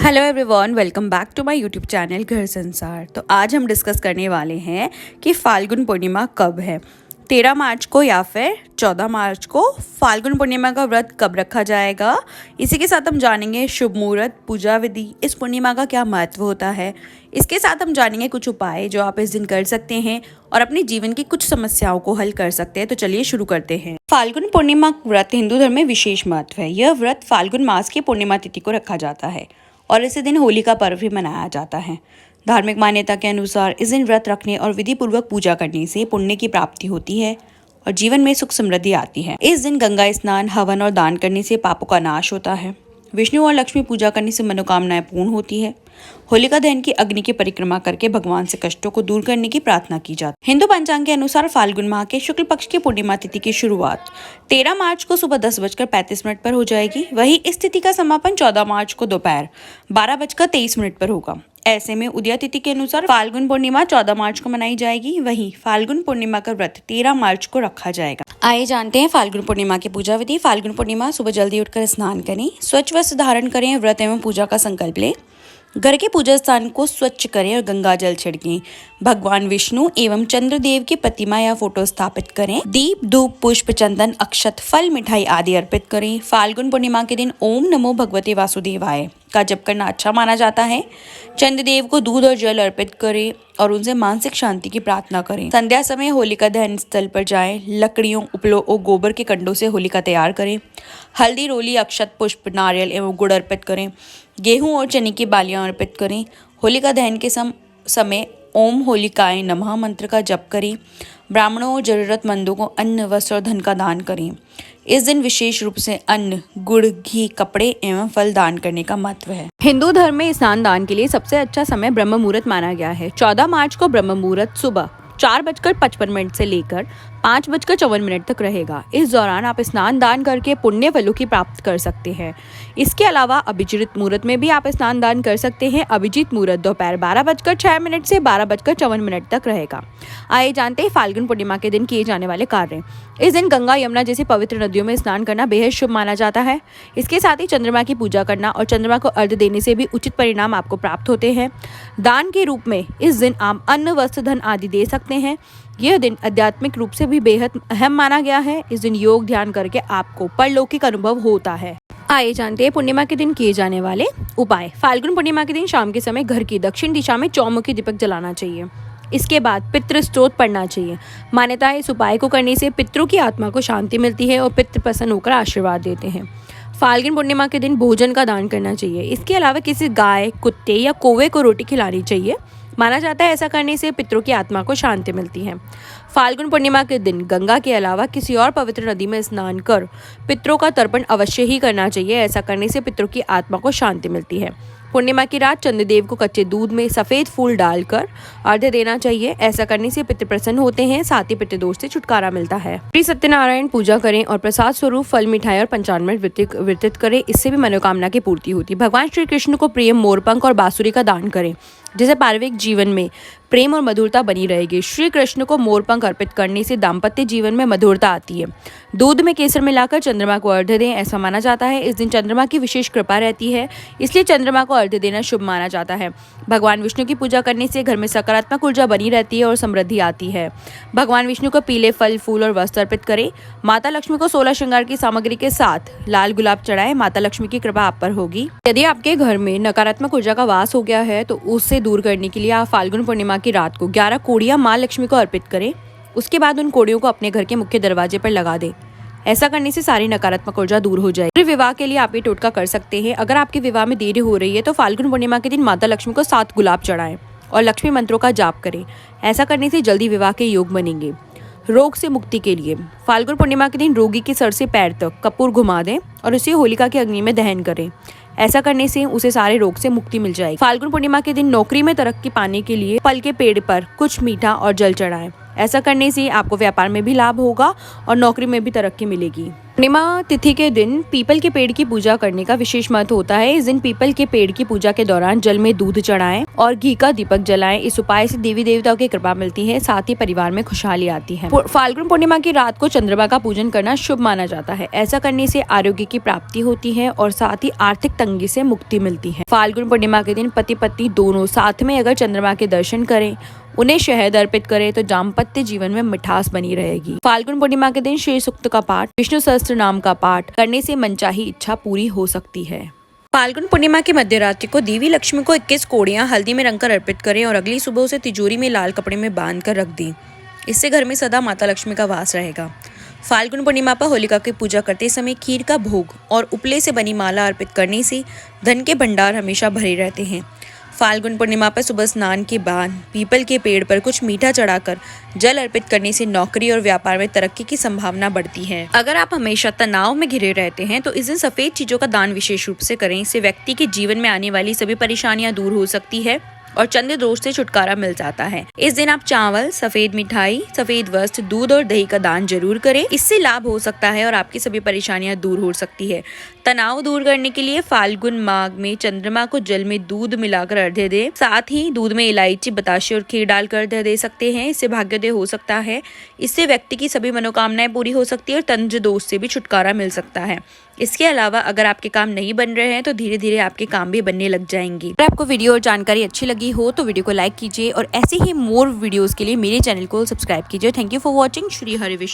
Hello everyone, welcome back to my YouTube channel Ghar Sansar. तो आज हम डिस्कस करने वाले हैं कि फाल्गुन पूर्णिमा कब है। 13 मार्च को या फिर 14 मार्च को फाल्गुन पूर्णिमा का व्रत कब रखा जाएगा। इसी के साथ हम जानेंगे शुभ मुहूर्त, पूजा विधि, इस पूर्णिमा का क्या महत्व होता है। इसके साथ हम जानेंगे कुछ उपाय जो आप इस दिन कर सकते हैं और अपने जीवन की कुछ समस्याओं को हल कर सकते हैं। तो चलिए शुरू करते हैं। फाल्गुन पूर्णिमा व्रत हिंदू धर्म में विशेष महत्व है। यह व्रत फाल्गुन मास की पूर्णिमा तिथि को रखा जाता है और इसी दिन होली का पर्व भी मनाया जाता है। धार्मिक मान्यता के अनुसार इस दिन व्रत रखने और विधि पूर्वक पूजा करने से पुण्य की प्राप्ति होती है और जीवन में सुख समृद्धि आती है। इस दिन गंगा स्नान, हवन और दान करने से पापों का नाश होता है। विष्णु और लक्ष्मी पूजा करने से मनोकामनाएं पूर्ण होती है। होलिका दहन की अग्नि की परिक्रमा करके भगवान से कष्टों को दूर करने की प्रार्थना की जाती है। हिंदू पंचांग के अनुसार फाल्गुन माह के शुक्ल पक्ष की पूर्णिमा तिथि की शुरुआत 13 मार्च को सुबह 10:35 पर हो जाएगी। वहीं इस तिथि का समापन 14 मार्च को दोपहर 12:23 पर होगा। ऐसे में उदया तिथि के अनुसार फाल्गुन पूर्णिमा 14 मार्च को मनाई जाएगी। वहीं फाल्गुन पूर्णिमा का व्रत 13 मार्च को रखा जाएगा। आइए जानते हैं फाल्गुन पूर्णिमा की पूजा विधि। फाल्गुन पूर्णिमा सुबह जल्दी उठकर स्नान करें, स्वच्छ वस्त्र धारण करें, व्रत एवं पूजा का संकल्प लें। घर के पूजा स्थान को स्वच्छ करें और गंगा जल छिड़कें। भगवान विष्णु एवं चंद्रदेव की प्रतिमा या फोटो स्थापित करें। दीप, धूप, पुष्प, चंदन, अक्षत, फल, मिठाई आदि अर्पित करें। फाल्गुन पूर्णिमा के दिन ओम नमो भगवते वासुदेवाय का जप करना अच्छा माना जाता है। चंद्रदेव को दूध और जल अर्पित करें और उनसे मानसिक शांति की प्रार्थना करें। संध्या समय होलिका दहन स्थल पर जाएं। लकड़ियों, उपलों और गोबर के कंडों से होलिका तैयार करें। हल्दी, रोली, अक्षत, पुष्प, नारियल एवं गुड़ अर्पित करें। गेहूं और चने की बालियां अर्पित करें। होलिका दहन के समय ओम होलिकाय नमः मंत्र का जप करें। ब्राह्मणों और जरूरतमंदों को अन्न, वस्त्र और धन का दान करें। इस दिन विशेष रूप से अन्न, गुड़, घी, कपड़े एवं फल दान करने का महत्व है। हिंदू धर्म में स्नान दान के लिए सबसे अच्छा समय ब्रह्म मुहूर्त माना गया है। 14 मार्च को ब्रह्म मुहूर्त सुबह 4:55 से लेकर 5:54 तक रहेगा। इस दौरान आप स्नान दान करके पुण्य फलों की प्राप्त कर सकते हैं। इसके अलावा अभिजीत मुहूर्त में भी आप स्नान दान कर सकते हैं। अभिजीत मुहूर्त दोपहर 12:06 से 12:54 तक रहेगा। आइए जानते हैं फाल्गुन पूर्णिमा के दिन किए जाने वाले कार्य। इस दिन गंगा, यमुना जैसी पवित्र नदियों में स्नान करना बेहद शुभ माना जाता है। इसके साथ ही चंद्रमा की पूजा करना और चंद्रमा को अर्घ्य देने से भी उचित परिणाम आपको प्राप्त होते हैं। दान के रूप में इस दिन आप अन्न, वस्त्र, धन आदि दे सकते हैं। यह दिन आध्यात्मिक रूप से भी बेहद अहम माना गया है। इस दिन योग ध्यान करके आपको परलौकिक अनुभव होता है। आइए जानते हैं पूर्णिमा के दिन किए जाने वाले उपाय। फाल्गुन पूर्णिमा के दिन शाम के समय घर की दक्षिण दिशा में चौमुखी दीपक जलाना चाहिए। इसके बाद पितृ स्तोत्र पढ़ना चाहिए। मान्यता है इस उपाय को करने से पितरों की आत्मा को शांति मिलती है और पितृ प्रसन्न होकर आशीर्वाद देते हैं। फाल्गुन पूर्णिमा के दिन भोजन का दान करना चाहिए। इसके अलावा किसी गाय, कुत्ते या कौवे को रोटी खिलानी चाहिए। माना जाता है ऐसा करने से पितरों की आत्मा को शांति मिलती है। फाल्गुन पूर्णिमा के दिन गंगा के अलावा किसी और पवित्र नदी में स्नान कर पितरों का तर्पण अवश्य ही करना चाहिए। ऐसा करने से पितरों की आत्मा को शांति मिलती है। पूर्णिमा की रात चंद्रदेव को कच्चे दूध में सफेद फूल डालकर अर्घ्य देना चाहिए। ऐसा करने से पितृ प्रसन्न होते हैं, साथ ही पितृ दोष से छुटकारा मिलता है। श्री सत्यनारायण पूजा करें और प्रसाद स्वरूप फल, मिठाई और पंचामृत वितरित करें। इससे भी मनोकामना की पूर्ति होती है। भगवान श्री कृष्ण को प्रिय मोरपंख और बांसुरी का दान करें, जिससे पारिवारिक जीवन में प्रेम और मधुरता बनी रहेगी। श्री कृष्ण को मोरपंख अर्पित करने से दाम्पत्य जीवन में मधुरता आती है। दूध में केसर मिलाकर चंद्रमा को अर्घ्य दें, ऐसा माना जाता है। इस दिन चंद्रमा की विशेष कृपा रहती है, इसलिए चंद्रमा को अर्घ्य देना शुभ माना जाता है। भगवान विष्णु की पूजा करने से घर में सकारात्मक ऊर्जा बनी रहती है और समृद्धि आती है। भगवान विष्णु को पीले फल, फूल और वस्त्र अर्पित करें। माता लक्ष्मी को 16 श्रृंगार की सामग्री के साथ लाल गुलाब चढ़ाएं। माता लक्ष्मी की कृपा आप पर होगी। यदि आपके घर में नकारात्मक ऊर्जा का वास हो गया है तो उससे दूर करने के लिए आप फाल्गुन पूर्णिमा की रात को 11 कोड़ियां माँ लक्ष्मी को अर्पित करें। उसके बाद उन कोड़ियों को अपने घर के मुख्य दरवाजे पर लगा दें। ऐसा करने से सारी नकारात्मक ऊर्जा दूर हो जाएगी। विवाह के लिए आप ये टोटका कर सकते हैं। अगर आपके विवाह में देरी हो रही है तो फाल्गुन पूर्णिमा के दिन माता लक्ष्मी को 7 गुलाब चढ़ाएं और लक्ष्मी मंत्रों का जाप करें। ऐसा करने से जल्दी विवाह के योग बनेंगे। रोग से मुक्ति के लिए फाल्गुन पूर्णिमा के दिन रोगी के सर से पैर तक कपूर घुमा दें और उसे होलिका की अग्नि में दहन करें। ऐसा करने से उसे सारे रोग से मुक्ति मिल जाएगी। फाल्गुन पूर्णिमा के दिन नौकरी में तरक्की पाने के लिए फल के पेड़ पर कुछ मीठा और जल चढ़ाएं। ऐसा करने से आपको व्यापार में भी लाभ होगा और नौकरी में भी तरक्की मिलेगी। पूर्णिमा तिथि के दिन पीपल के पेड़ की पूजा करने का विशेष महत्व होता है। इस दिन पीपल के पेड़ की पूजा के दौरान जल में दूध चढ़ाएं और घी का दीपक जलाएं। इस उपाय से देवी देवताओं की कृपा मिलती है, साथ ही परिवार में खुशहाली आती है। फाल्गुन पूर्णिमा की रात को चंद्रमा का पूजन करना शुभ माना जाता है। ऐसा करने से आरोग्य की प्राप्ति होती है और साथ ही आर्थिक तंगी से मुक्ति मिलती है। फाल्गुन पूर्णिमा के दिन पति पत्नी दोनों साथ में अगर चंद्रमा के दर्शन करें, उन्हें शहद अर्पित करें तो दाम्पत्य जीवन में मिठास बनी रहेगी। फाल्गुन पूर्णिमा के दिन श्री सूक्त का पाठ, विष्णु सहस्त्र नाम का पाठ करने से मनचाही इच्छा पूरी हो सकती है। फाल्गुन पूर्णिमा की मध्यरात्रि को देवी लक्ष्मी को 21 कोड़ियां हल्दी में रंगकर अर्पित करें और अगली सुबह उसे तिजोरी में लाल कपड़े में बांध कर रख दें। इससे घर में सदा माता लक्ष्मी का वास रहेगा। फाल्गुन पूर्णिमा पर होलिका की पूजा करते समय खीर का भोग और उपले से बनी माला अर्पित करने से धन के भंडार हमेशा भरे रहते हैं। फाल्गुन पूर्णिमा पर सुबह स्नान के बाद पीपल के पेड़ पर कुछ मीठा चढ़ाकर जल अर्पित करने से नौकरी और व्यापार में तरक्की की संभावना बढ़ती है। अगर आप हमेशा तनाव में घिरे रहते हैं तो इस दिन सफेद चीजों का दान विशेष रूप से करें। इससे व्यक्ति के जीवन में आने वाली सभी परेशानियां दूर हो सकती है और चंद्र दोष से छुटकारा मिल जाता है। इस दिन आप चावल, सफेद मिठाई, सफेद वस्त्र, दूध और दही का दान जरूर करें। इससे लाभ हो सकता है और आपकी सभी परेशानियां दूर हो सकती है। तनाव दूर करने के लिए फाल्गुन माघ में चंद्रमा को जल में दूध मिलाकर अर्घ्य दें। साथ ही दूध में इलायची, बताशे और खीर डालकर अर्घ्य दे सकते हैं। इससे भाग्योदय हो सकता है। इससे व्यक्ति की सभी मनोकामनाएं पूरी हो सकती है और तंत्र दोष से भी छुटकारा मिल सकता है। इसके अलावा अगर आपके काम नहीं बन रहे हैं तो धीरे धीरे आपके काम भी बनने लग जाएंगे। अगर आपको वीडियो और जानकारी अच्छी लगी हो तो वीडियो को लाइक कीजिए और ऐसे ही मोर वीडियोस के लिए मेरे चैनल को सब्सक्राइब कीजिए। Thank you for watching. Shri Hari Vishnu.